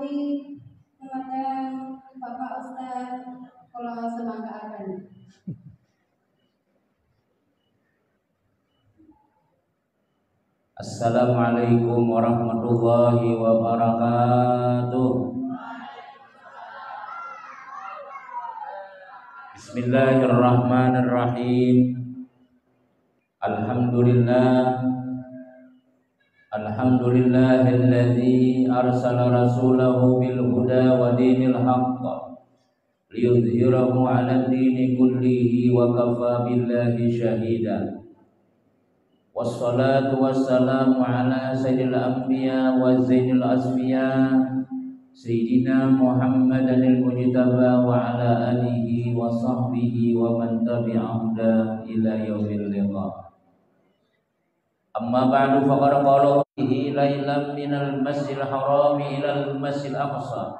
kanthi dumateng Bapak Ustaz kula semangkaaken. Assalamualaikum warahmatullahi wabarakatuh. Bismillahirrahmanirrahim. Alhamdulillahilladzi arsala rasulahu bil huda wa dinil haqq liyudhhirahu 'alad dini kullihi wa kafa billahi shahida. Wassalatu wassalamu ala sayyidil anbiya wa zainil asfiya sayyidina Muhammadanil mujtaba wa ala alihi wa sahbihi wa man tabi'ahum ila yaumil liqa. Amma ba'du, faqad qala bihi lailan minal masjidil haram ila al masjidil aqsa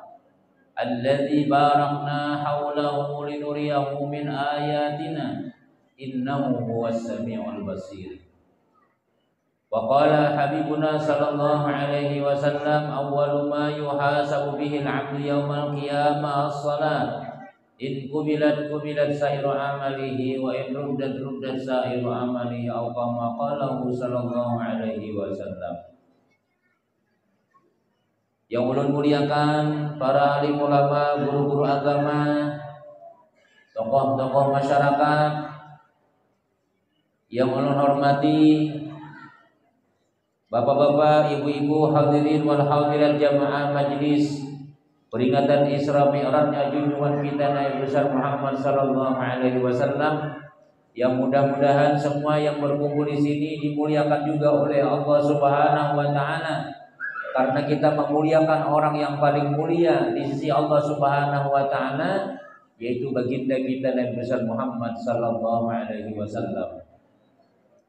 alladzi barakna hawlahu linuriyahu min ayatina innahu huwas samiul basir. Wa qala habibuna sallallahu alaihi wasallam awwalu ma yuhasabu bihi al-'abdu yawmal qiyamah as-salat in qubilat sa'iru amalihi wa in ruddat sa'iru amalihi aw kama qalahu sallallahu alaihi wasallam. Yang ulun muliakan para alim ulama, guru-guru agama, tokoh-tokoh masyarakat, yang ulun hormati, bapak-bapak, ibu-ibu, hadirin wal hadirat jamaah majlis peringatan Isra Mi'rajnya junjungan kita Nabi besar Muhammad sallallahu alaihi wasallam, yang mudah-mudahan semua yang berkumpul di sini dimuliakan juga oleh Allah Subhanahu wa taala, karena kita memuliakan orang yang paling mulia di sisi Allah Subhanahu wa taala, yaitu baginda kita Nabi besar Muhammad sallallahu alaihi wasallam.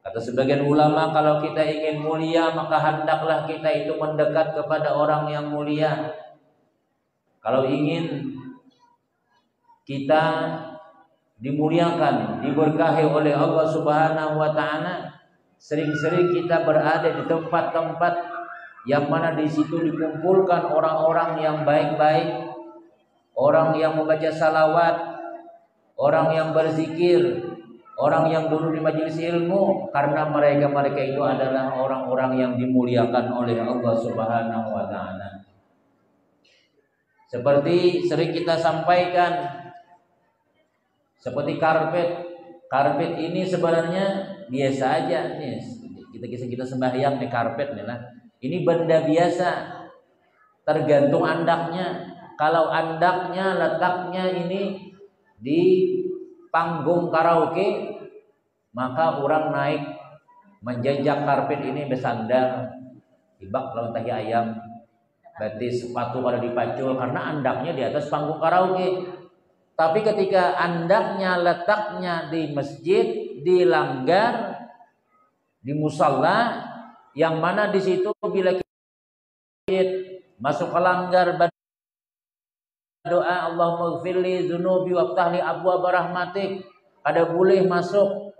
Kata sebagian ulama, kalau kita ingin mulia maka hendaklah kita itu mendekat kepada orang yang mulia. Kalau ingin kita dimuliakan, diberkahi oleh Allah Subhanahu wa taala, sering-sering kita berada di tempat-tempat yang mana di situ dikumpulkan orang-orang yang baik-baik, orang yang membaca salawat, orang yang berzikir, orang yang dulu di majelis ilmu, karena mereka itu adalah orang-orang yang dimuliakan oleh Allah Subhanahu wa taala. Seperti sering kita sampaikan, seperti karpet ini sebenarnya biasa aja nih. Kita sembahyang di karpet nih lah. Ini benda biasa, tergantung andaknya. Kalau andaknya letaknya ini di panggung karaoke, maka orang naik menjejak karpet ini bersandar, tibak lawan tahi ayam, berarti sepatu pada dipacul karena andaknya di atas panggung karaoke. Tapi ketika andaknya letaknya di masjid, di langgar, di musalla, yang mana di situ bila kita masuk ke langgar doa Allahumma ighfirli dzunubi waftahli abwaab rahmatik, ada boleh masuk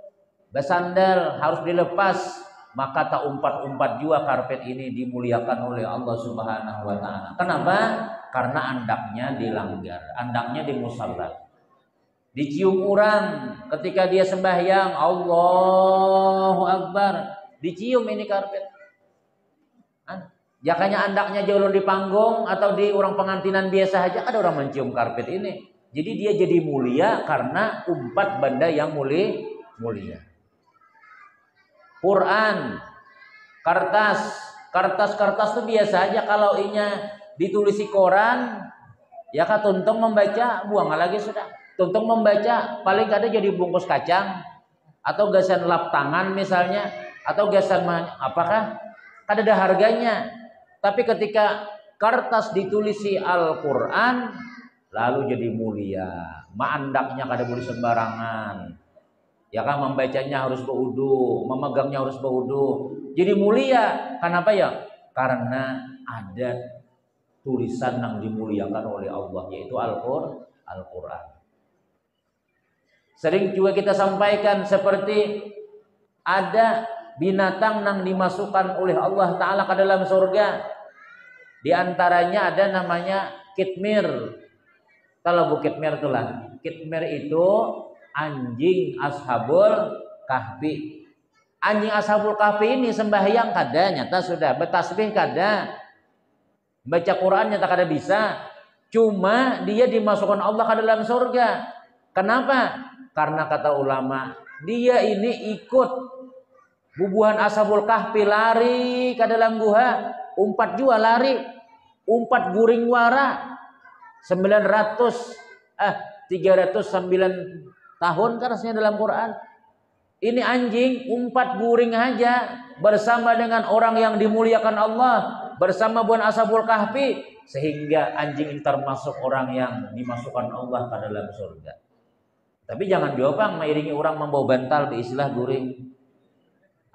bersandar, harus dilepas, maka tak umpat-umpat juga karpet ini dimuliakan oleh Allah Subhanahu wa taala. Kenapa? Karena andaknya di langgar, andaknya di musalla. Dicium orang ketika dia sembahyang, Allahu Akbar, dicium ini karpet. Jakanya andaknya jauh di panggung atau di orang pengantinan biasa aja ada orang mencium karpet ini. Jadi dia jadi mulia karena umpat benda yang mulia. Quran, kertas itu biasa aja, kalau inya ditulisi koran, ya kan tuntung membaca, buang lagi sudah. Tuntung membaca, paling ada jadi bungkus kacang atau gasan lap tangan misalnya, atau gasan apakah ada harganya. Tapi ketika kertas ditulisi Al-Quran, lalu jadi mulia. Andaknya kada boleh sembarangan. Ya kan, membacanya harus berwudu, memegangnya harus berwudu. Jadi mulia. Kenapa ya? Karena ada tulisan yang dimuliakan oleh Allah, yaitu Al-Quran. Sering juga kita sampaikan seperti ada binatang yang dimasukkan oleh Allah Ta'ala ke dalam surga. Di antaranya ada namanya kitmir. Kalau bu kitmir itulah. Kitmir itu anjing ashabul kahfi. Anjing ashabul kahfi ini sembahyang kada, nyata sudah. Bertasbih kada. Baca Quran nyata kada bisa. Cuma dia dimasukkan Allah ke dalam surga. Kenapa? Karena kata ulama, dia ini ikut bubuhan ashabul kahfi, lari ke dalam gua, umpat juga lari, umpat guring wara 309 tahun karasnya dalam Quran. Ini anjing umpat guring aja bersama dengan orang yang dimuliakan Allah, bersama buan ashabul kahfi, sehingga anjing ini termasuk orang yang dimasukkan Allah ke dalam surga. Tapi jangan diopang mengiringi orang membawa bantal diistilah guring.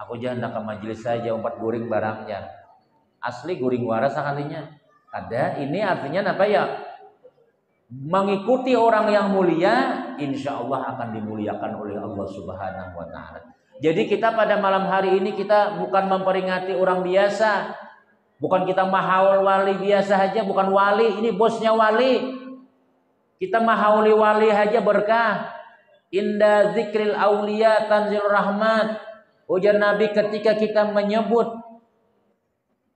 Aku jangan ke majelis saja umpat guring barangnya. Asli guring waras sekalinya. Ada ini artinya apa ya? Mengikuti orang yang mulia, insya Allah akan dimuliakan oleh Allah Subhanahu wa Ta'ala. Jadi kita pada malam hari ini kita bukan memperingati orang biasa, bukan kita mahaul wali biasa aja, bukan wali, ini bosnya wali. Kita mahauli wali aja berkah. Inda zikril auliya tanzil rahmat. Ujar Nabi ketika kita menyebut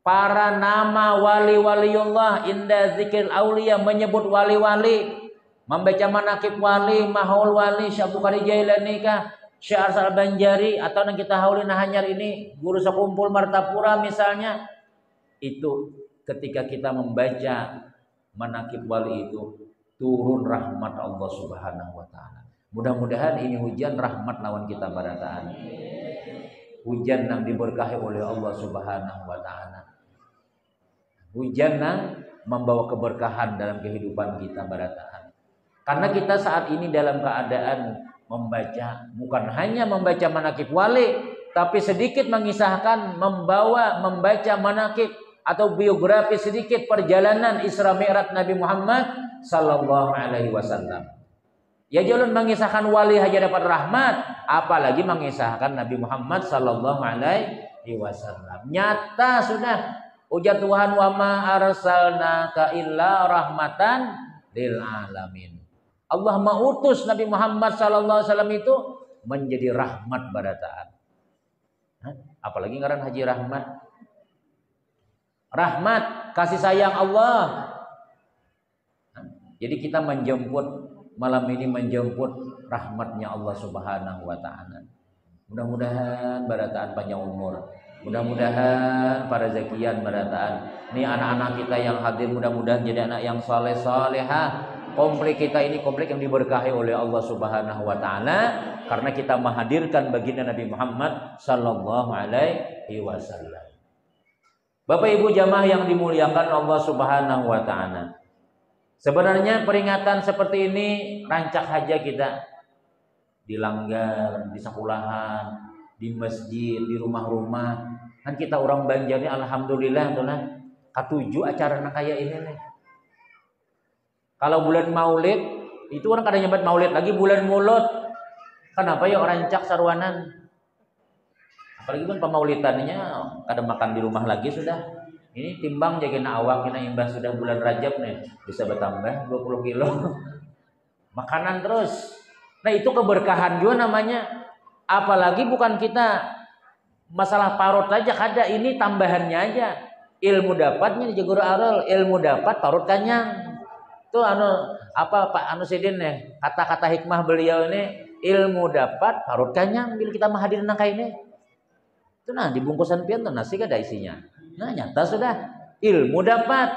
para nama wali-waliullah, inda zikril auliya, menyebut wali-wali, membaca manakib wali, mahaul wali, Syekh Bukhari Jailani kah, Syekh Arsal Banjari, atau yang kita haulin hanyar ini guru sekumpul Martapura misalnya. Itu ketika kita membaca manakib wali itu turun rahmat Allah Subhanahu wa Ta'ala. Mudah-mudahan ini hujan rahmat lawan kita barataan. Hujan yang diberkahi oleh Allah Subhanahu wa Ta'ala. Hujan yang membawa keberkahan dalam kehidupan kita barataan. Karena kita saat ini dalam keadaan membaca, bukan hanya membaca manakib wali, tapi sedikit mengisahkan, membaca manakib atau biografi sedikit perjalanan Isra Mi'raj Nabi Muhammad sallallahu alaihi wasallam. Ya jangan mengisahkan wali aja dapat rahmat, apalagi mengisahkan Nabi Muhammad sallallahu alaihi wasallam. Nyata sudah ujar Tuhan, wa ma arsalnaka illa rahmatan lil alamin. Allah mengutus Nabi Muhammad sallallahu alaihi wasallam itu menjadi rahmat barataan. Apalagi ngaran Haji Rahmat. Rahmat, kasih sayang Allah. Jadi kita menjemput malam ini, menjemput rahmatnya Allah Subhanahu wa Ta'ala. Mudah-mudahan barataan panjang umur, mudah-mudahan para zakian barataan. Ini anak-anak kita yang hadir mudah-mudahan jadi anak yang saleh salehah. Komplek kita ini komplek yang diberkahi oleh Allah Subhanahu wa Ta'ala, karena kita menghadirkan baginda Nabi Muhammad sallallahu alaihi wasallam. Bapak Ibu jamaah yang dimuliakan Allah Subhanahu wa Ta'ala. Sebenarnya peringatan seperti ini rancak saja kita dilanggar, di sekolahan, di masjid, di rumah-rumah. Kan kita orang Banjar ini alhamdulillah tuh nah, katuju acara kayak ini nih. Kalau bulan Maulid itu orang kadang nyebut Maulid, lagi bulan Mulut. Kenapa ya orang rancak sarwanan? Apalagi pun pemaulidannya kadang makan di rumah lagi sudah. Ini timbang jagina awak kena imbas sudah bulan Rajab nih, bisa bertambah 20 kilo. Makanan terus. Nah itu keberkahan juga namanya. Apalagi bukan kita masalah parut aja, kada, ini tambahannya aja. Ilmu dapatnya di Jogoro Arul, ilmu dapat parut kanyang. Tuh apa Pak Anu Sidin nih, kata-kata hikmah beliau ini, ilmu dapat parut kanyang bila kita menghadirin nangka ini. Itu nah di bungkusan pion tuh nasi kada isinya. Nah nyata sudah ilmu dapat.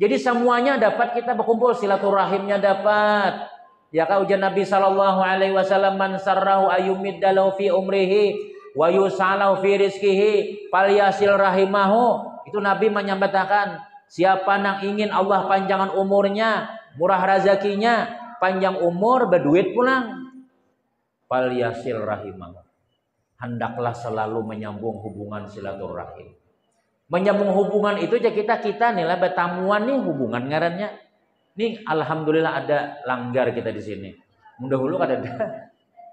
Jadi semuanya dapat, kita berkumpul, silaturahimnya dapat. Ya kau ujian Nabi sallallahu alaihi wasallam, man sarrahu ayyumiddalahu fi umrihi wa yusalahu fi rizkihi falyasil rahimahu. Itu Nabi menyatakan, siapa yang ingin Allah panjangan umurnya, murah rezekinya, panjang umur, berduit pulang, falyasil rahimahu. Hendaklah selalu menyambung hubungan silaturahim. Menyambung hubungan itu aja kita nih lah betamuan nih hubungan ngarannya. Nih alhamdulillah ada langgar kita di sini. Mudah dulu kada ada.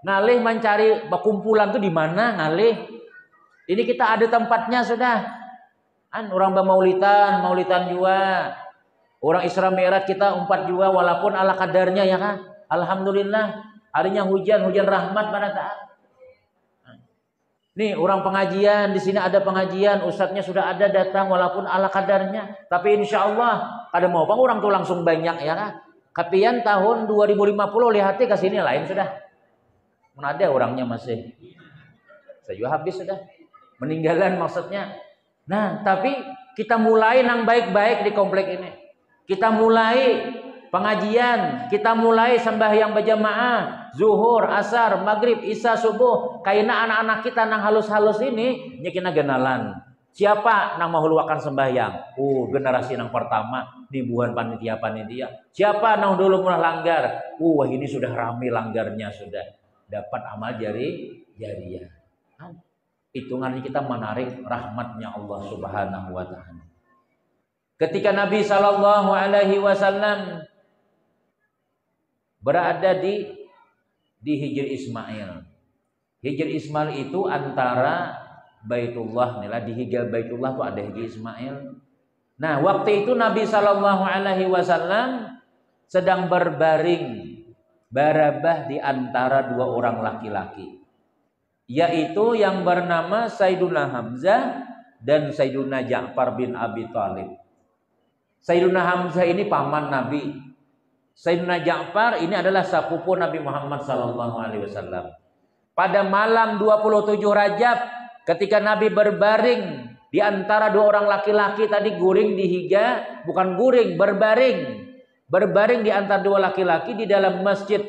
Ngalih mencari kumpulan tuh di mana ngalih. Ini kita ada tempatnya sudah. Orang maulitan jua. Orang Isra Mi'raj kita 4 jua walaupun ala kadarnya ya kan. Alhamdulillah harinya hujan rahmat pada taat. Nih orang pengajian di sini ada pengajian, ustadznya sudah ada datang walaupun ala kadarnya. Tapi insya Allah kada mau bang orang tuh langsung banyak ya kan. Kapian tahun 2050 lihatnya ke sini lain sudah. Mana ada orangnya masih. Saya juga habis sudah. Meninggalan maksudnya. Nah, tapi kita mulai nang baik-baik di komplek ini. Kita mulai pengajian, kita mulai sembahyang berjamaah, zuhur, asar, maghrib, isya, subuh. Kaina anak-anak kita nang halus-halus ini, nyekina genalan. Siapa nang mahuluakan sembahyang? Generasi nang pertama, dibuhan panitia. Siapa nang dulu mulai langgar? Wah ini sudah rame langgarnya sudah. Dapat amal jariyah. Hitungannya kita menarik rahmatnya Allah Subhanahu wa ta'ala. Ketika Nabi Shallallahu Alaihi Wasallam berada di Hijr Ismail. Hijr Ismail itu antara Baitullah, di hijr Baitullah itu ada Hijr Ismail. Nah, waktu itu Nabi Shallallahu Alaihi Wasallam sedang berbaring barabah di antara 2 orang laki-laki, yaitu yang bernama Sayyiduna Hamzah dan Sayyiduna Ja'far bin Abi Thalib. Sayyiduna Hamzah ini paman Nabi. Sayyiduna Ja'far ini adalah sepupu Nabi Muhammad sallallahu alaihi wasallam. Pada malam 27 Rajab ketika Nabi berbaring di antara 2 orang laki-laki tadi guring di higa, bukan guring, berbaring. Berbaring di antara 2 laki-laki di dalam Masjid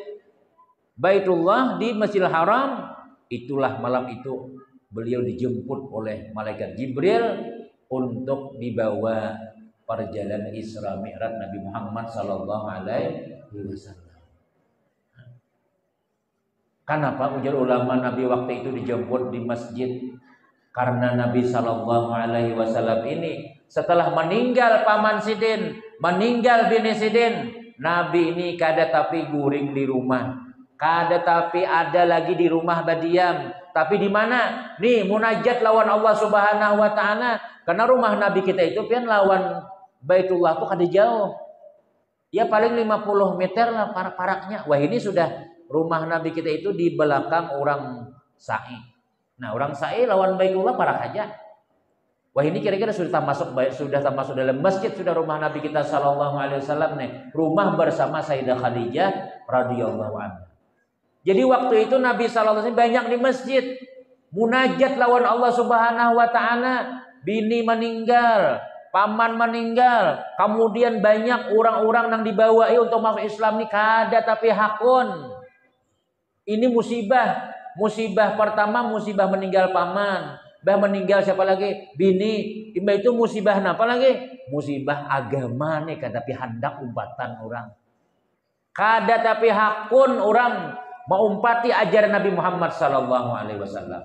Baitullah di Masjidil Haram. Itulah malam itu beliau dijemput oleh malaikat Jibril untuk dibawa perjalanan Isra Mi'raj Nabi Muhammad sallallahu alaihi wasallam. Kenapa ujar ulama Nabi waktu itu dijemput di masjid? Karena Nabi sallallahu alaihi wasallam ini setelah meninggal paman Sidin, meninggal bini Sidin, Nabi ini kada tapi guring di rumah. Kada tapi ada lagi di rumah badiam. Tapi di mana? Nih munajat lawan Allah Subhanahu wa taala. Karena rumah Nabi kita itu pian lawan Baitullah tuh kada jauh. Ya paling 50 meter lah paraknya. Wah ini sudah rumah Nabi kita itu di belakang orang Sa'i. Nah orang Sa'i lawan Baitullah parak aja. Wah ini kira-kira sudah termasuk dalam masjid sudah rumah Nabi kita sallallahu alaihi wasallam nih. Rumah bersama Sayyidah Khadijah radhiyallahu anha. Jadi waktu itu Nabi sallallahu alaihi wasallam banyak di masjid. Munajat lawan Allah Subhanahu wa taala. Bini meninggal, paman meninggal, kemudian banyak orang-orang yang dibawa untuk masuk Islam ini kada tapi hakun. Ini musibah. Musibah pertama musibah meninggal paman, meninggal siapa lagi? Bini. Itu musibah apa lagi? Musibah agama nih kada tapi hendak umpatan orang. Kada tapi hakun orang mengumpati ajaran Nabi Muhammad sallallahu alaihi wasallam.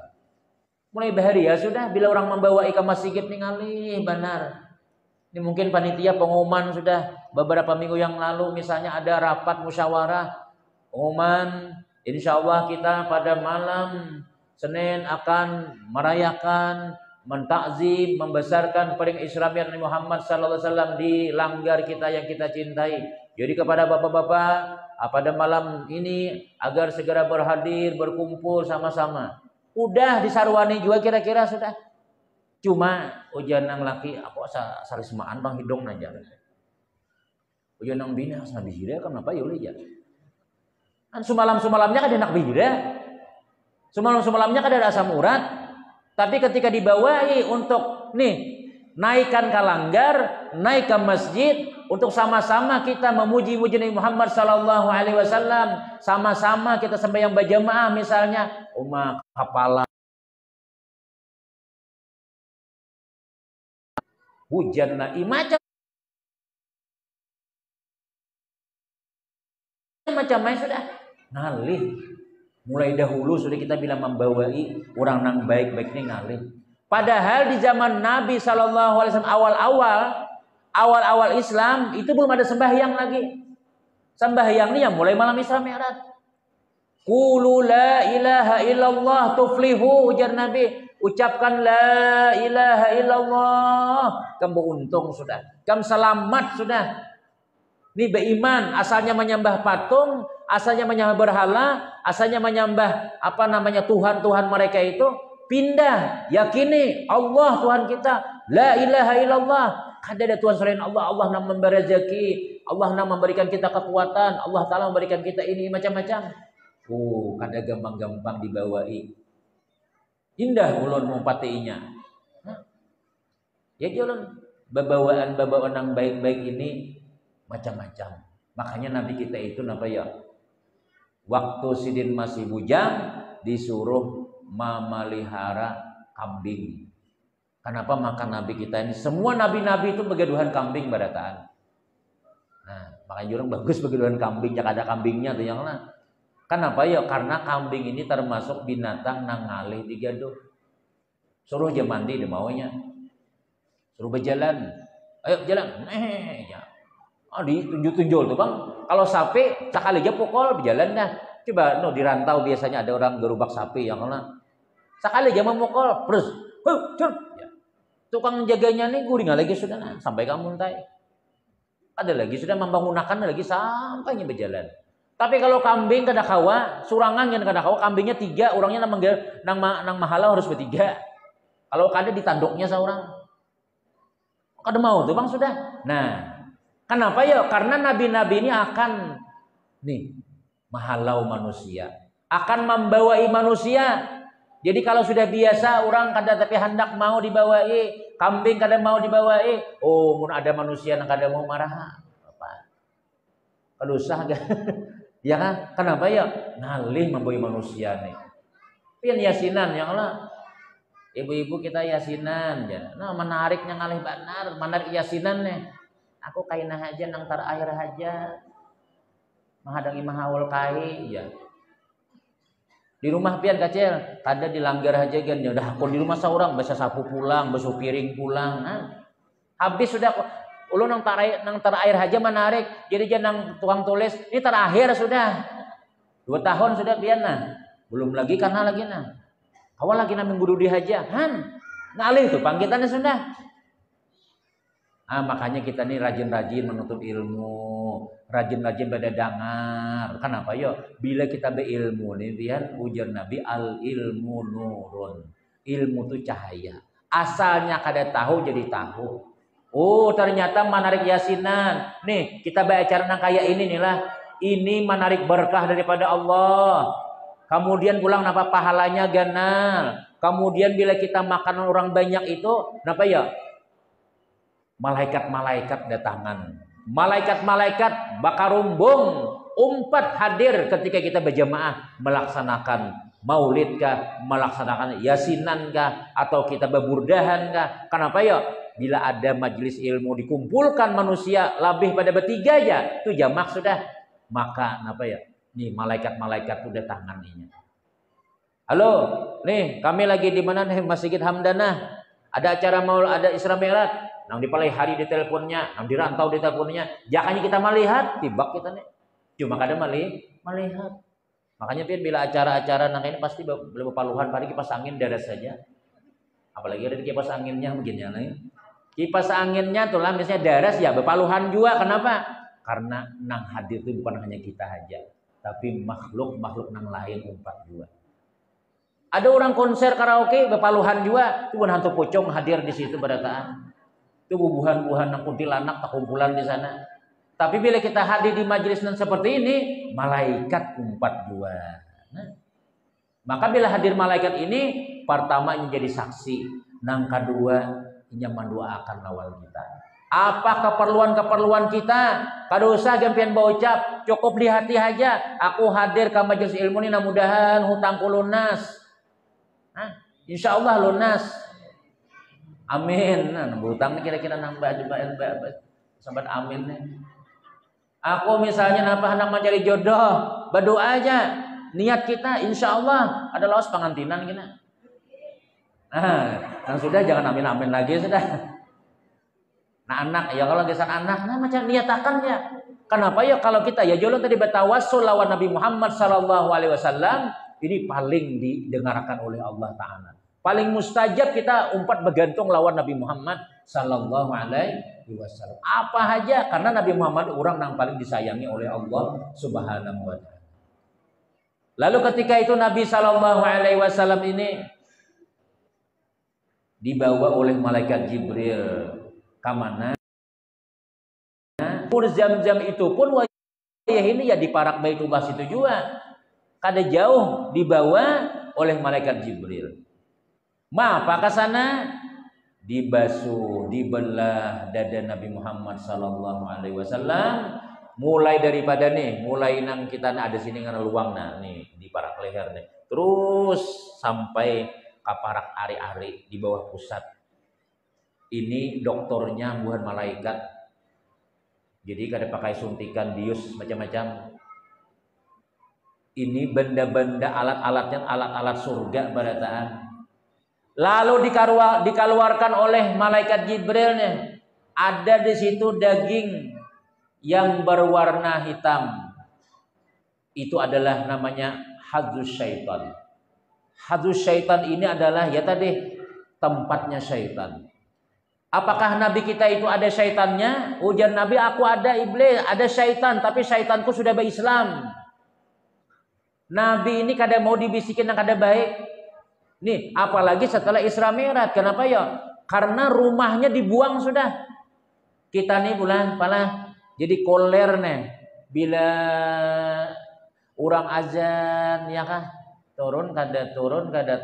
Mulai bahari ya sudah bila orang membawa ikan masjid ningali benar. Ini mungkin panitia pengumuman sudah beberapa minggu yang lalu misalnya ada rapat musyawarah pengumuman insyaallah kita pada malam Senin akan merayakan mentakzim membesarkan paling Isra Mi'raj Nabi Muhammad sallallahu alaihi wasallam di langgar kita yang kita cintai. Jadi kepada bapak-bapak pada malam ini agar segera berhadir berkumpul sama-sama. Udah disarwani juga kira-kira sudah. Cuma ujian nang laki apa sarismaan bang hidung aja. Ujian nang bina asa bihira kenapa ya ulih ya. Kan semalam-semalamnya kan enak bihira. Semalam-semalamnya kan ada asam urat. Tapi ketika dibawahi untuk nih naikkan ke langgar, naik ke masjid untuk sama-sama kita memuji-muji Nabi Muhammad sallallahu alaihi wasallam, sama-sama kita sembahyang berjamaah misalnya, umat kepala hujan macam-macam sudah ngalih. Mulai dahulu sudah kita bilang membawai orang nang baik-baik ini ngalih. Padahal di zaman Nabi sallallahu alaihi wasallam awal-awal Islam itu belum ada sembahyang lagi. Sembahyang ini yang mulai malam Isra Mi'raj. Qulu la ilaha illallah tuflihu ujar Nabi. Ucapkan la ilaha illallah. Kamu beruntung sudah. Kamu selamat sudah. Ini beriman, asalnya menyembah patung, asalnya menyembah berhala, asalnya menyembah Tuhan-Tuhan mereka itu, pindah, yakini Allah Tuhan kita, la ilaha illallah. Ada Tuhan selain Allah, Allah yang memberi rezeki, Allah yang memberikan kita kekuatan, Allah Ta'ala memberikan kita ini macam-macam. Kada gampang-gampang dibawai. Indah ulun mumpatinya. Ya jalan babawaan yang baik-baik ini macam-macam. Makanya Nabi kita itu waktu sidin masih bujang disuruh memelihara kambing. Kenapa makan Nabi kita ini? Semua nabi-nabi itu begaduhan kambing barataan. Nah, makanya orang bagus begaduhan kambing, jak ada kambingnya tuh yang lah. Kenapa ya? Karena kambing ini termasuk binatang nang ngalih digaduh. Suruh aja mandi dia maunya. Suruh berjalan. Ayo jalan. Ya. Ditunjuk-tunjuk tuh bang. Kalau sapi sekali aja pukul berjalan dah. Coba di rantau biasanya ada orang gerubak sapi yang kena. Sekali aja memukul, terus, ya. Tukang jaganya nih guring lagi sudah sampai kamu muntai. Ada lagi sudah membangunakan lagi sampainya berjalan. Tapi kalau kambing kada kawa, surangan yang kada kawa, kambingnya 3, orangnya nang mahala harus bertiga. Kalau kada ditanduknya seorang. Kada mau tuh bang sudah. Nah, kenapa ya? Karena nabi-nabi ini akan mahalau manusia, akan membawai manusia. Jadi kalau sudah biasa orang kada tapi hendak mau dibawai, kambing kada mau dibawai, mun ada manusia yang kada mau marah. Apa? Kada usah kan? Ya kan? Kenapa ya? Ngalih membawai manusia nih. Pian yasinan yang lah. Ibu-ibu kita yasinan ya. Nah, menariknya ngalih benar, menarik yasinan nih. Aku kaina aja nang tar air aja. Menghadang mahawal kai ya. Di rumah pian kecil, kada dilanggar aja kan ya udah aku di rumah seorang basa sapu pulang, basuh piring pulang. Habis sudah ulun nang tar air aja menarik. Jadi jangan tukang tulis, ini terakhir sudah. 2 tahun sudah pian Belum lagi karena lagi awal lagi minggu di haja. Ngalih tuh panggitannya sudah. Makanya kita nih rajin-rajin menuntut ilmu, rajin-rajin berdadangar. Kenapa yo? Bila kita berilmu nih, pian ujar Nabi al ilmu nurun. Ilmu itu cahaya. Asalnya kada tahu jadi tahu. Ternyata menarik yasinan. Nih kita baca nang kayak ini nih lah. Ini menarik berkah daripada Allah. Kemudian pulang napa pahalanya ganal. Kemudian bila kita makan orang banyak itu, napa ya? Malaikat-malaikat datangan. Malaikat-malaikat bakarumbung umpat hadir ketika kita berjamaah melaksanakan maulid kah, melaksanakan yasinan kah, atau kita beburdahan kah. Kenapa ya? Bila ada majelis ilmu dikumpulkan manusia lebih pada bertiga ya, itu jamak sudah. Maka napa ya? Nih malaikat-malaikat itu datangan ini. Halo, nih kami lagi di mana nih Masjid Hamdanah. Ada acara ada Isra Mi'raj. Nang dipalai hari di teleponnya, nang dirantau di teleponnya. Jakanya kita melihat, tibak kita nih. Cuma kada melihat. Makanya pian bila acara-acara nang ini pasti berpaluhan pada kipas angin darat saja. Apalagi ada kipas anginnya begini nih. Kipas anginnya tuh lah misalnya daras ya berpaluhan juga. Kenapa? Karena nang hadir itu bukan hanya kita aja, tapi makhluk nang lain umpat juga. Ada orang konser karaoke berpaluhan juga, tuh hantu pocong hadir di situ berataan. Itu bubuhan-bubuhan nang kuntilanak tak kumpulan di sana. Tapi bila kita hadir di majelis yang seperti ini, malaikat umpat juga. Maka bila hadir malaikat ini, pertama ini jadi saksi, nang kedua ini mendoakan lawal kita. Apa keperluan-keperluan kita? Kada usah gampian baucap, cukup di hati aja. Aku hadir ke majelis ilmu ini, mudah-mudahan hutangku lunas. Insya Allah lunas. Amin. Berhutang kira-kira nambah sambat amin nih. Aku misalnya hendak mencari jodoh, berdoa aja. Niat kita insya Allah ada laos pengantinan kita. Yang sudah jangan amin-amin lagi sudah. Nah anak ya kalau gesan anak, macam niatakan ya. Kenapa ya kalau kita ya jodoh tadi bertawassul lawan Nabi Muhammad SAW ini paling didengarkan oleh Allah Ta'ala. Paling mustajab kita umpat bergantung lawan Nabi Muhammad sallallahu alaihi wasallam. Apa aja karena Nabi Muhammad orang yang paling disayangi oleh Allah Subhanahu wa taala. Lalu ketika itu Nabi sallallahu alaihi wasallam ini dibawa oleh malaikat Jibril ke mana? Zam-zam itu pun wayah ini ya di Parak Baitullah situ juga. Kada jauh dibawa oleh malaikat Jibril. Apa ke sana? Dibasuh, dibelah dada Nabi Muhammad sallallahu alaihi wasallam, mulai daripada mulai nang kita ada sini ngana luang nih di parak leher nih. Terus sampai ke parak ari-ari di bawah pusat. Ini doktornya bukan malaikat. Jadi kada pakai suntikan bius macam-macam. Ini benda-benda alat-alatnya alat-alat surga barataan. Lalu dikeluarkan oleh malaikat Jibrilnya. Ada di situ daging yang berwarna hitam. Itu adalah namanya hadzus syaitan. Hadzus syaitan ini adalah ya tadi tempatnya syaitan. Apakah Nabi kita itu ada syaitannya? Ujar Nabi, aku ada iblis, ada syaitan, tapi syaitanku sudah berislam. Nabi ini kada mau dibisikin yang kada baik. Nih, apalagi setelah Isra Mi'raj. Kenapa ya? Karena rumahnya dibuang sudah. Kita nih bulan pala jadi koler nih. Bila orang azan ya kah? Turun kada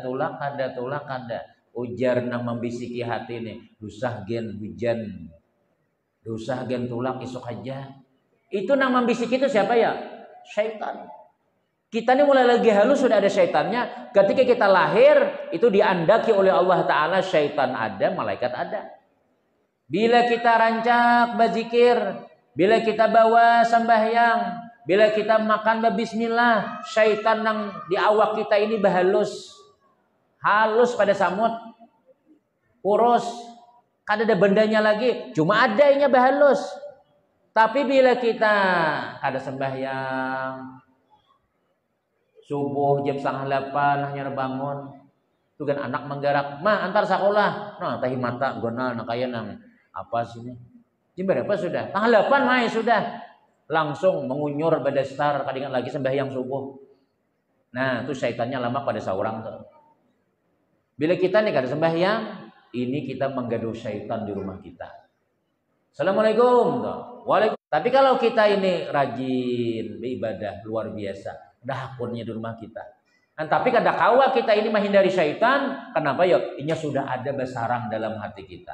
tulak kada. Ujar nang membisiki hati nih. Dusah gen hujan. Dusah gen tulak esok aja. Itu nang membisiki itu siapa ya? Syaitan. Kita ini mulai lagi halus sudah ada syaitannya. Ketika kita lahir itu diandaki oleh Allah Ta'ala. Syaitan ada, malaikat ada. Bila kita rancak berzikir, bila kita bawa sembahyang, bila kita makan bismillah, syaitan yang di awak kita ini bahalus. Halus pada samut. Kurus. Kada ada bendanya lagi. Cuma adanya bahalus. Tapi bila kita kada sembahyang, subuh jam 7:30 hanya bangun. Itu kan anak menggerak, "Ma, antar sekolah." Nah, tahi mata gona nak kaya nang apa sini. Jam berapa sudah? 7:30 mai sudah. Langsung mengunyur badastar kadingan lagi sembahyang subuh. Nah, itu syaitannya lama pada seorang tuh. Bila kita nih kada sembahyang, ini kita menggaduh syaitan di rumah kita. Assalamualaikum. Waalaikumsalam. Tapi kalau kita ini rajin beribadah luar biasa, dahapunnya di rumah kita. Tapi kada kawa kita ini menghindari syaitan. Kenapa ya? Ini sudah ada basarang dalam hati kita.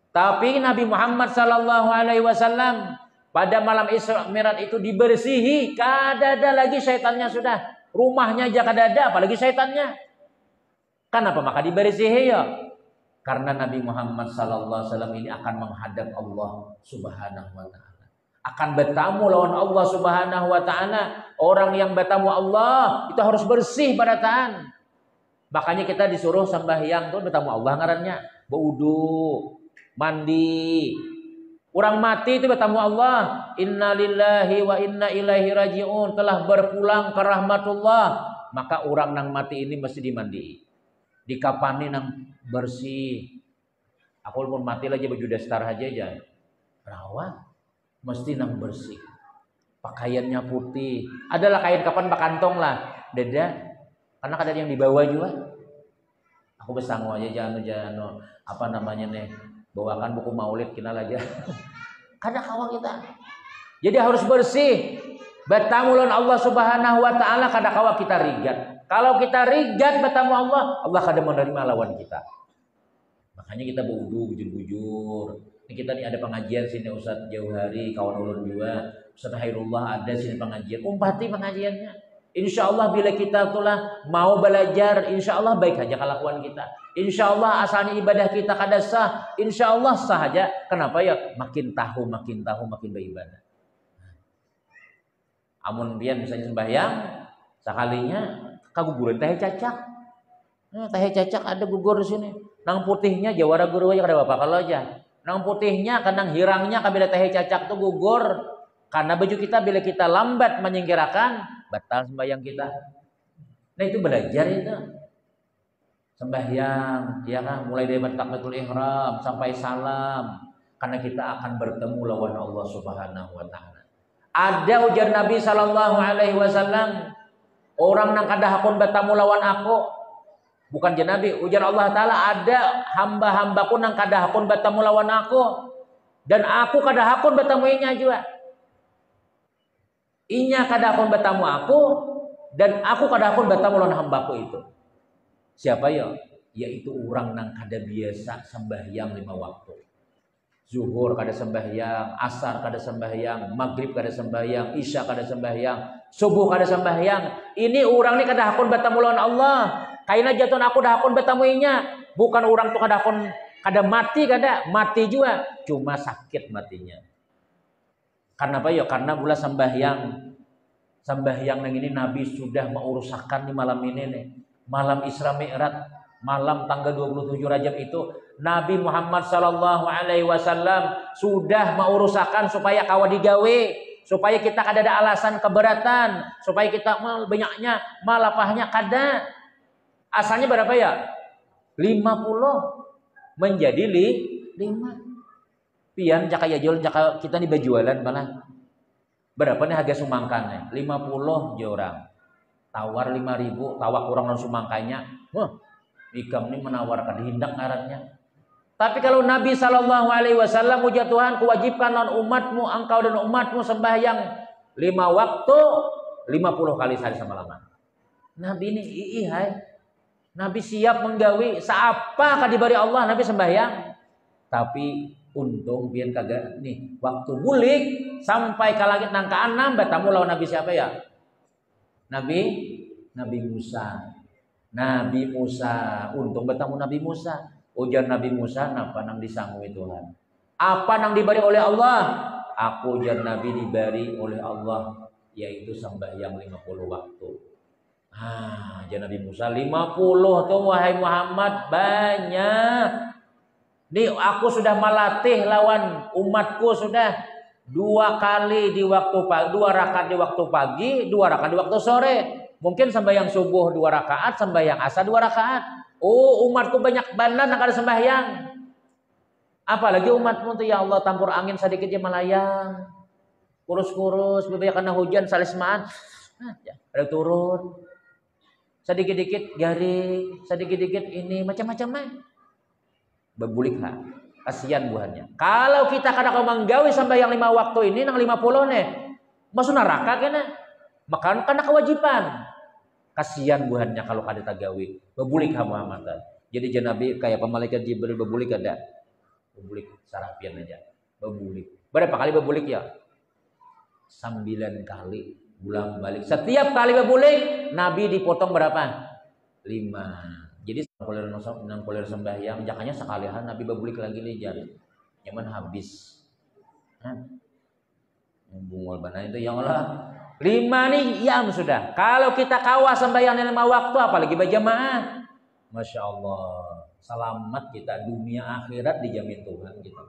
Tapi Nabi Muhammad sallallahu alaihi wasallam pada malam Isra Mi'raj itu dibersihi, kada ada lagi syaitannya sudah. Rumahnya aja kada ada, apalagi syaitannya. Kenapa maka dibersihi ya? Karena Nabi Muhammad sallallahu alaihi wasallam ini akan menghadap Allah Subhanahu wa taala. Akan bertamu lawan Allah Subhanahu wa taala. Orang yang bertamu Allah itu harus bersih barataan. Makanya kita disuruh sembahyang tuh bertamu Allah ngarannya, berwudu, mandi. Orang mati itu bertamu Allah. Inna lillahi wa inna ilaihi raji'un, telah berpulang ke rahmatullah. Maka orang nang mati ini mesti dimandi. Dikapani nang bersih. Aku pun mati aja baju dasar aja. Rawat. Mesti nang bersih, pakaiannya putih, adalah kain kapan bakantong lah, dada, karena kadang yang dibawa juga. Aku besangu aja jangan apa namanya nih, bawakan buku maulid kenal aja. Kadang kawan kita, jadi harus bersih. Bertamu lawan Allah Subhanahu wa taala kadang kawan kita rigat. Kalau kita rigat bertamu Allah, Allah kadang menerima lawan kita. Makanya kita berwudu bujur-bujur. Ini kita nih ada pengajian sini Ustaz jauh hari, kawan ulun juga Ustaz Hairullah ada sini pengajian, umpati pengajiannya. Insya Allah bila kita itulah mau belajar, insya Allah baik aja kelakuan kita. Insya Allah asalnya ibadah kita kada sah, insya Allah sah aja. Kenapa ya? Makin tahu makin beribadah. Amun pian misalnya sembahyang sekalinya kaguguran teh cacak. Teh cacak ada gugur di sini. Nang putihnya jawara guru aja kada apa kalau aja. Nang putihnya, kanang hirangnya, kabila teh cacak tuh gugur. Karena baju kita bila kita lambat menyingkirakan, batal sembahyang kita. Nah itu belajar itu. sembahyang, ya kan, mulai dari takbiratul ihram sampai salam, karena kita akan bertemu lawan Allah Subhanahu wa taala. Ada ujar Nabi sallallahu alaihi wasallam, orang nang kada hakun bertemu lawan aku, bukan je Nabi, ujar Allah taala, ada hamba-hambaku nang kada hakun bertemu lawan aku, dan aku kada hakun bertemu inya juga. Inya kada hakun bertemu aku, dan aku kada hakun bertemu lawan hambaku itu. Siapa ya? Yaitu orang nang kada biasa sembahyang 5 waktu. Zuhur kada sembahyang, asar kada sembahyang, maghrib kada sembahyang, isya kada sembahyang, subuh kada sembahyang. Ini orang ni kada hakun bertemu lawan Allah. Kaina jatuh aku dah hakun bertemu inya. Bukan orang tu kada hakun kada mati juga, cuma sakit matinya. Karena apa ya? Karena mula sembahyang nang ini Nabi sudah menguruskan di malam ini nih. Malam Isra Mi'raj, malam tanggal 27 Rajab itu Nabi Muhammad sallallahu alaihi wasallam sudah menguruskan supaya kawa digawe, supaya kita kada ada alasan keberatan, supaya kita mal banyaknya malapahnya kada. Asalnya berapa ya? 50 menjadi 5. Pian jaka ya jual jaka kita nih berjualan malah. Berapa nih harga sumangkannya? 50 je orang. Tawar 5.000, tawar kurang dan sumangkanya. Ikam ini menawarkan hindak ngarannya. Tapi kalau Nabi sallallahu alaihi wasallam ujar Tuhan, kewajibkan non umatmu, engkau dan umatmu sembahyang 5 waktu 50 kali sehari semalam. Nabi ini hai. Nabi siap menggawi seapa kadibari Allah Nabi sembahyang. Tapi untung pian kagak nih waktu bulik sampai ke langit nang ke-6 bertemu lawan Nabi siapa ya? Nabi Musa. Nabi Musa, untung bertemu Nabi Musa. Ujar Nabi Musa, napa nang disangui Tuhan? Apa nang diberi oleh Allah? Aku ujar Nabi diberi oleh Allah, yaitu sembahyang 50 waktu. Ujar Nabi Musa 50 tuh wahai Muhammad, banyak. Nih aku sudah melatih lawan umatku sudah 2 kali di waktu pagi, 2 rakaat di waktu pagi, 2 rakaat di waktu sore. Mungkin sembahyang subuh 2 rakaat, sembahyang asar 2 rakaat. Oh, umatku banyak banget nak ada sembahyang. Apalagi umatmu tuh ya Allah tampur angin sedikit aja melayang. Kurus-kurus, bebaya kena hujan salismaan. Ada turun. Sedikit-dikit garing, sedikit-dikit ini macam-macam. Bebulik kasihan buahnya. Kalau kita kadang menggawi sembahyang 5 waktu ini nang 50 nih. Masuk neraka kena. Maka karena kewajiban. Kasihan buahnya kalau kada tagawi. Bebulik Muhammad. Jadi Nabi kayak pemalaikat Jibril bebulik ada. Bebulik sarapian aja. Bebulik. Berapa kali bebulik ya? 9 kali. Bulan balik. Setiap kali bebulik Nabi dipotong berapa? 5. Jadi kuliah sembahyang jakanya sekalian Nabi bebulik lagi lijar. Nyaman habis. Bungol bana itu yang Allah 5 nih yam sudah. Kalau kita kawas sembahyang 5 waktu apalagi berjamaah. Masya Allah. Selamat kita dunia akhirat dijamin Tuhan kita.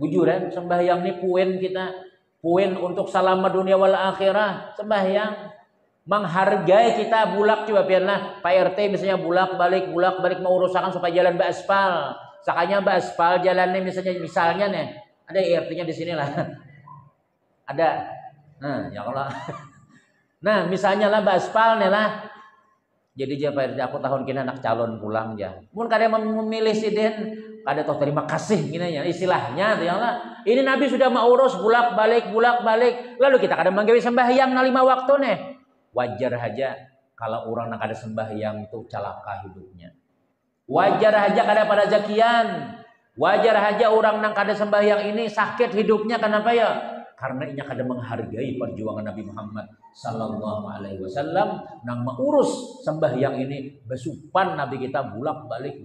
Bujuran sembahyang nih puin kita. Puin untuk selamat dunia wal akhirah. Sembahyang. Menghargai kita bulak coba biarlah Pak RT misalnya bulak balik mau urusakan supaya jalan beraspal. Sakanya beraspal jalannya misalnya nih. Ada RT-nya di sini lah. Ada. Nah, ya Allah. Nah, misalnya lah beraspal nih lah. Jadi dia Pak RT aku tahun kini anak calon pulang ya. Mun kada memilih sidin, kada toh terima kasih gini ya istilahnya ya Allah. Ini Nabi sudah mau urus bulak balik. Lalu kita kada menggawe sembahyang 5 waktu nih. Wajar aja kalau orang nak ada sembahyang tuh celaka hidupnya. Wajar aja kada pada zakian. Wajar aja orang nak ada sembahyang ini sakit hidupnya. Kenapa ya? Karena ia kada menghargai perjuangan Nabi Muhammad sallallahu alaihi wasallam nang mengurus sembahyang ini besupan Nabi kita bulak balik.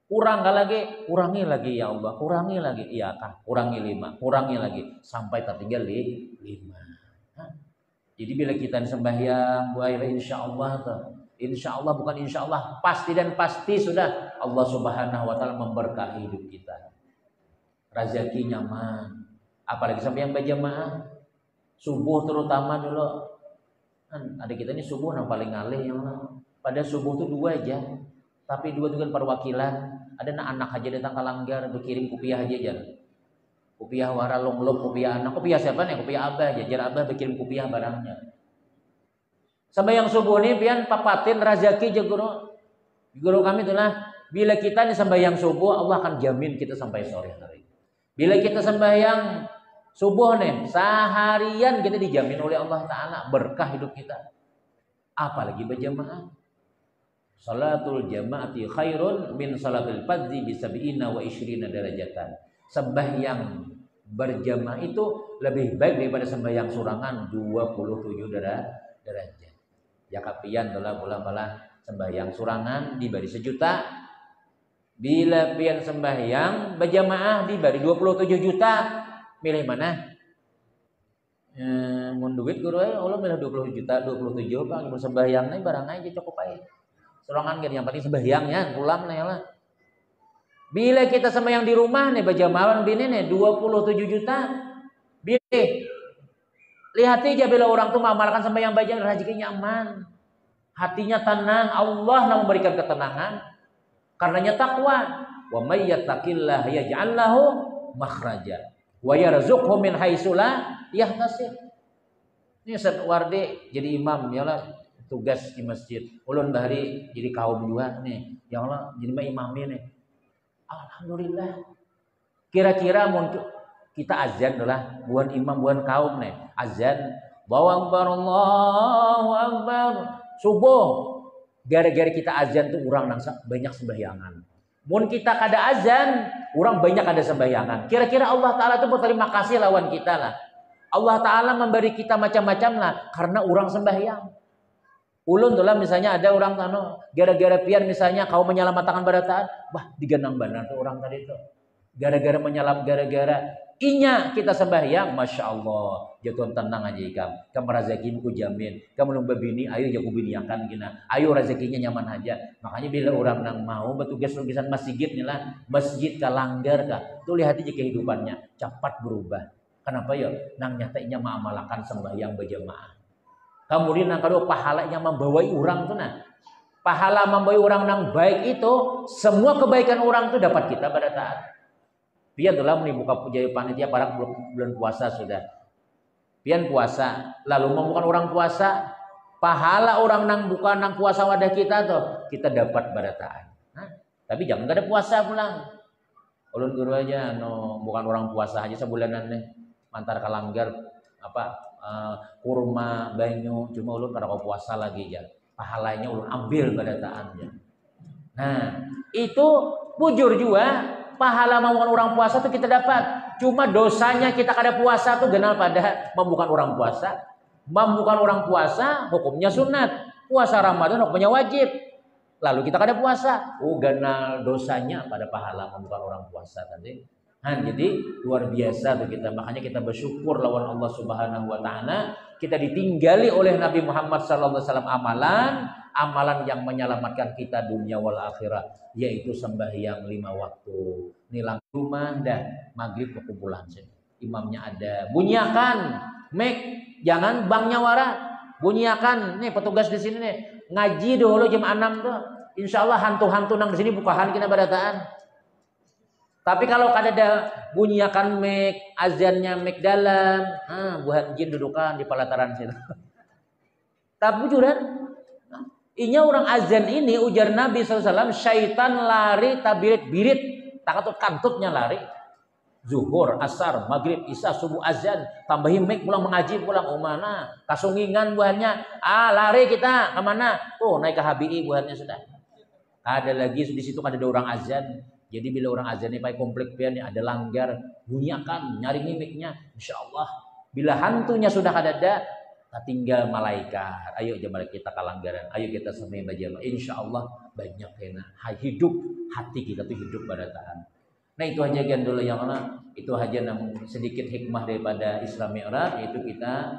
Kurangi lagi ya Allah, kurangi lagi. Iya kah? Kurangi 5, kurangi lagi sampai tertinggal 5. Jadi bila kita sembahyang, insya Allah bukan insya Allah, pasti dan pasti sudah Allah Subhanahu Wa Taala memberkahi hidup kita. Rezeki nyaman, apalagi sampai yang berjamaah, subuh terutama dulu. Adik kita ini subuh yang paling ngalih yang Pada subuh tuh 2 jam. Tapi 2 itu kan perwakilan. Ada anak aja datang ke Langgar berkirim kopiah aja jangan. Kopiah waralong lom kopiah anak. Kopiah siapa nih? Kopiah abah. Jajar abah berkirim kopiah barangnya. Sampai yang subuh nih pian papatin rezeki je guru kami itulah bila kita nih sembahyang subuh Allah akan jamin kita sampai sore hari. Bila kita sembahyang subuh nih seharian kita dijamin oleh Allah Ta'ala berkah hidup kita. Apalagi berjamaah. Salatul jamaati khairun min salatul fadzi bisab'ina wa isyrina darajatan. Sembahyang berjamaah itu lebih baik daripada sembahyang surangan 27 derajat. Ya kapian bola sembahyang surangan diberi 1 juta. Bila pian sembahyang berjamaah diberi 27 juta. Milih mana? Mun duit guru Allah milih 20 juta 27 Bang sembahyang barang aja cukup aja. Surangan yang penting sembahyang ya pulang nih lah. Bila kita sembahyang di rumah nih berjamaah bini nih 27 juta. Bini lihat aja bila orang tuh mengamalkan sembahyang bajang rezekinya aman. Hatinya tenang, Allah yang memberikan ketenangan. Karenanya takwa. Wa may yattaqillaha yaj'al lahu makhraja wa yarzuqhu min haitsu la yahtasib. Ini Ustaz Wardi jadi imam ya lah. Tugas di masjid. Ulun bahari jadi kaum juga nih. Ya Allah, jadi imamnya nih. Alhamdulillah. Kira-kira mungkin kita azan adalah buan imam buan kaum nih. Azan, Allahu akbar Allahu akbar. Subuh. Gara-gara kita azan tuh orang banyak sembahyangan. Mun kita kada azan, orang banyak ada sembahyangan. Kira-kira Allah Ta'ala tuh berterima kasih lawan kita lah. Allah Ta'ala memberi kita macam-macam lah karena orang sembahyang. Ulun tuh lah misalnya ada orang tano gara-gara pian misalnya kau menyelamatkan barataan, wah digenang benar tuh orang tadi tuh. Gara-gara inya kita sembahyang, masya Allah, jatuh tenang aja ikam. Kamu rezekimu ku jamin. Kamu nunggu bini, ayo jago biniakan gina. Ayo rezekinya nyaman aja. Makanya bila orang nang mau bertugas lukisan masjid nih lah, masjid ka Langgar ka, tuh lihat aja kehidupannya cepat berubah. Kenapa ya? Nang nyatanya mengamalkan sembahyang berjamaah. Kemudian yang kedua pahalanya membawai orang tuh nah. Pahala membawai orang yang baik itu semua kebaikan orang tuh dapat kita pada taat. Pian telah menibuka puja panitia para bulan puasa sudah. Pian puasa lalu membukan orang puasa pahala orang nang bukan nang puasa wadah kita tuh kita dapat pada taat. Nah, tapi jangan gak ada puasa pulang. Ulun guru aja no bukan orang puasa aja sebulanan nih mantar ke Langgar apa kurma banyu cuma ulun kada kau puasa lagi ya pahalanya ulun ambil pada taatnya. Nah itu bujur juga pahala membukan orang puasa tuh kita dapat cuma dosanya kita kada puasa tuh genal pada membukan orang puasa. Membukan orang puasa hukumnya sunat, puasa Ramadan hukumnya wajib, lalu kita kada puasa genal dosanya pada pahala membukan orang puasa tadi. Nah, jadi luar biasa tuh kita. Makanya kita bersyukur lawan Allah Subhanahu wa taala, kita ditinggali oleh Nabi Muhammad sallallahu alaihi wasallam amalan yang menyelamatkan kita dunia wal akhirat, yaitu sembahyang 5 waktu. Nilang rumah dah maghrib kekumpulan sini. Imamnya ada. Bunyiakan, jangan bangnya wara. Bunyiakan nih petugas di sini nih. Ngaji dulu jam 6 tuh. Insyaallah hantu-hantu nang di sini bukahan kita barataan. Tapi kalau ada bunyiakan azannya dalam, buat jin dudukan di pelataran situ. Tapi juran, inya orang azan ini ujar Nabi SAW, syaitan lari tabirit-birit, takatut kantutnya lari. Zuhur, asar, maghrib, isya, subuh azan, tambahin pulang mengaji pulang mana? Kasungingan buahnya, lari kita kemana? Tuh naik ke HBI buahnya sudah. Ada lagi di situ ada orang azan. Jadi bila orang azan ini pakai komplek pian ada Langgar, bunyiakan, nyari mimiknya, insya Allah. Bila hantunya sudah ada, tinggal malaikat. Ayo jemaah kita ke Langgaran, ayo kita sembahyang berjamaah. Insya Allah banyak kena hidup hati kita tuh hidup pada taat. Nah itu aja kan dulu yang mana itu aja sedikit hikmah daripada Isra Mi'raj, yaitu kita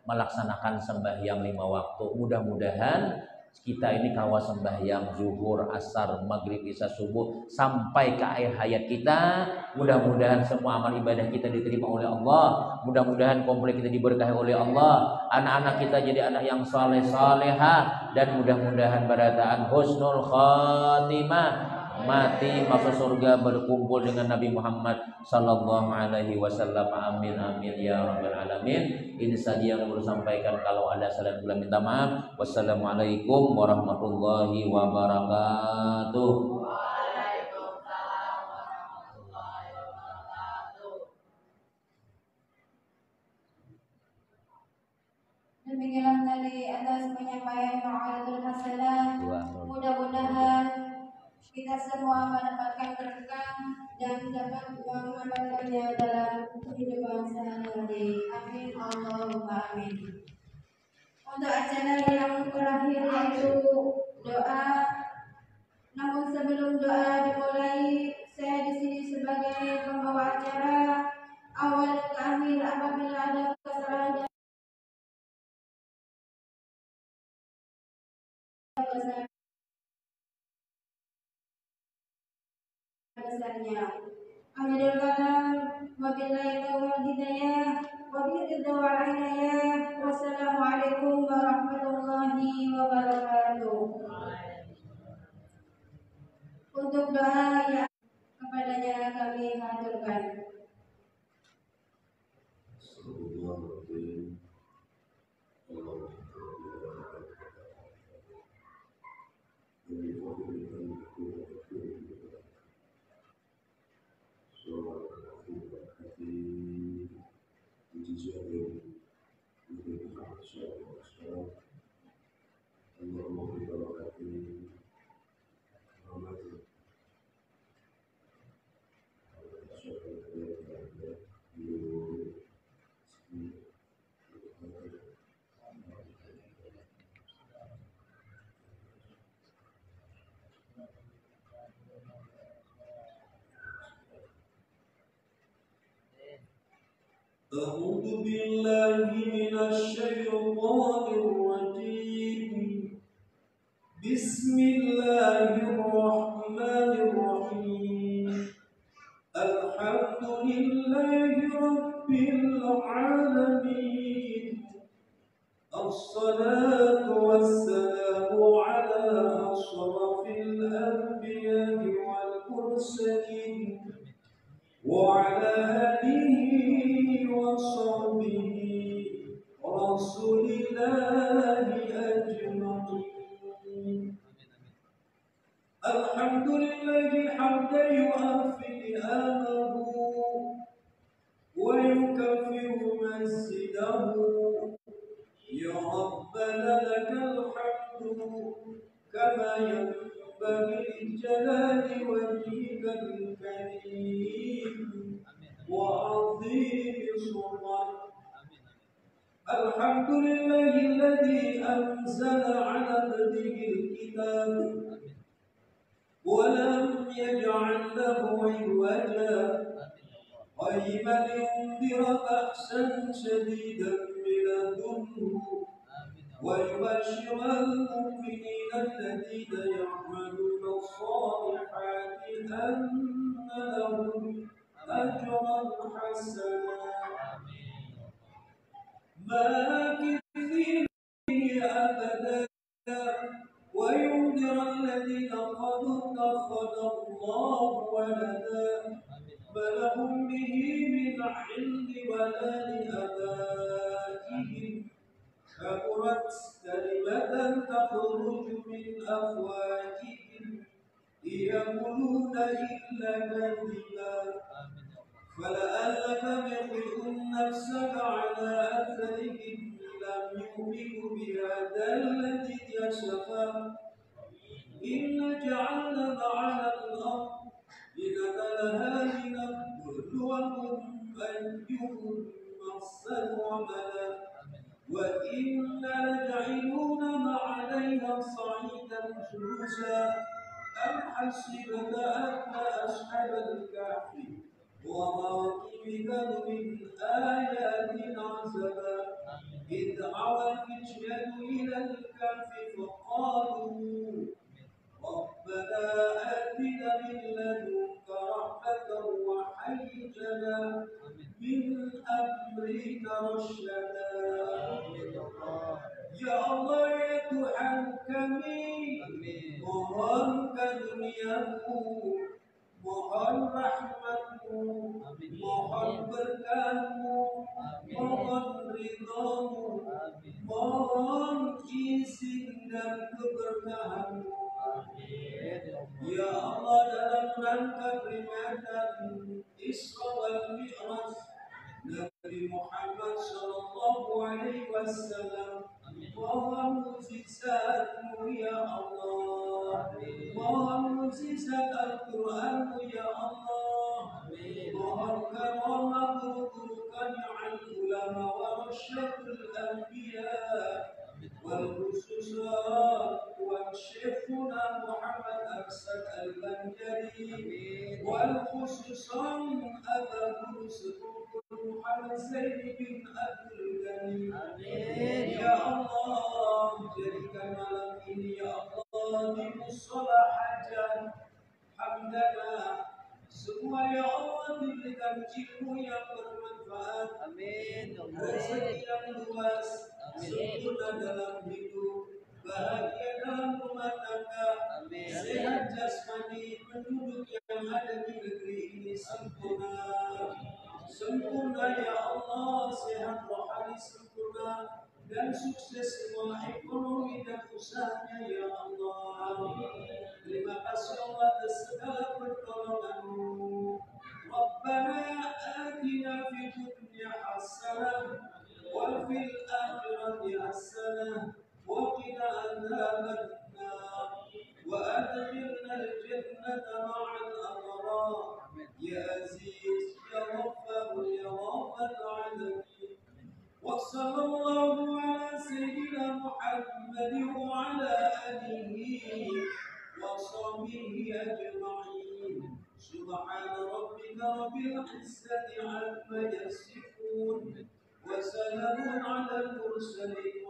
melaksanakan sembahyang 5 waktu. Mudah-mudahan Kita ini kawat sembahyang zuhur, asar, maghrib, isya, subuh sampai ke akhir hayat kita. Mudah-mudahan semua amal ibadah kita diterima oleh Allah. Mudah-mudahan komplek kita diberkahi oleh Allah. Anak-anak kita jadi anak yang saleh salehah, dan mudah-mudahan barataan husnul khatimah, mati masuk surga berkumpul dengan Nabi Muhammad sallallahu alaihi wasallam. Amin amin ya rabbal alamin. Ini saja yang perlu sampaikan. Kalau ada salah kula minta maaf. Wassalamualaikum warahmatullahi wabarakatuh. Demikian tadi atas penyampaian mau'izatul hasanah. Mudah-mudahan kita semua mendapatkan berkah dan dapat mengamalkannya dalam kehidupan sehari-hari. Amin Allahumma amin. Untuk acara yang terakhir yaitu doa. Namun sebelum doa dimulai, saya di sini sebagai pembawa acara, awal ke akhir apabila ada kesalahan besarnya. Akhirul kalam, wabillahi taufiq hidayah, wabillahi wal hidayah. Wassalamualaikum warahmatullahi wabarakatuh. Untuk doa yang kepadanya kami haturkan. أعوذ بالله من الشيطان الرجيم. بسم الله الرحمن الرحيم. الحمد لله رب العالمين. الصلاة والسلام على أشرف الأنبياء والمرسلين وعلى آله وصحبه رسول الله أجمعين. الحمد لله حمدا يوافي نعمه ويكفر مسجده. يا ربنا لك الحمد كما ينبغي لجلال وجهك الكريم وعظيم سلطانك. الحمد لله الذي أنزل على عبده الكتاب ولم يجعل له عوجا قيما لينذر بأسا شديدا من لدنه ويبشر المؤمنين الذين يعملون الصالحات أن لهم أجرا حسنا ماكثين فيه أبدا وينذر الذين قالوا اتخذ الله ولدا ما لهم به من علم ولا لآبائهم كبرت كلمة تخرج من أفواههم يقولون إلا كذبا فلعلك باخع نفسك على أثرهم لم يؤمنوا بهذا الذي يشفى إن جعلنا على الأرض لنبلها لنبلوهم أيهم أحسن عملا وإنا لجعلون ما عليها صعيدا جرزا أم حسبت أن أصحاب الكهف وراقب من آياتنا عزبا إذ أوى الفتية إلى الكهف الكهف فقالوا ربنا آتنا من لدنك رحمة وهيئ لنا من أمرنا رشدا. Ya Allah, ya Tuhan kami, mohon karunia-Mu, mohon rahmat-Mu, mohon berkah-Mu, mohon ridha-Mu, mohon izin dan keberkahan-Mu. Ya Allah, dalam rangka peringatan Isra wal Mi'raj Nabi Muhammad sallallahu alaihi wasallam, mohon mukjizat-Mu ya Allah, mohon mukjizat Al-Qur'an-Mu ya Allah, mohon karamah guru-guru kami al-ulama wa rasyadul anbiya wal khususat wa syekhuna Muhammad Arsad al-Banjari wal khususan Aba Guru Muhammad Zaid bin Abdul Ghani. Ya Allah, jadikan malam ini ya Allah di musola hajat hamdana semua ya Allah diberikan ilmu yang bermanfaat, rezeki yang luas, sempurna dalam hidup, bahagia dalam rumah tangga, sehat jasmani penduduk yang ada di negeri ini sempurna. Sempurna ya Allah, sehat rohani sempurna dan sukses semua ekonomi dan usahanya ya Allah. Terima kasih Allah atas segala pertolongan-Mu. Rabbana atina fid dunya hasanah wa fil akhirati hasanah wa qina adzabannar wa adkhilna al-jannata ma'al abrar. Ya Aziz, Ya Ghaffar, Ya Rabbal Alamin. Wa sallallahu ala sayyidina Muhammad wa ala alihi wa sahbihi ajma'in. Subhana rabbika rabbil izzati amma yasifun wa salamun ala al-mursalin.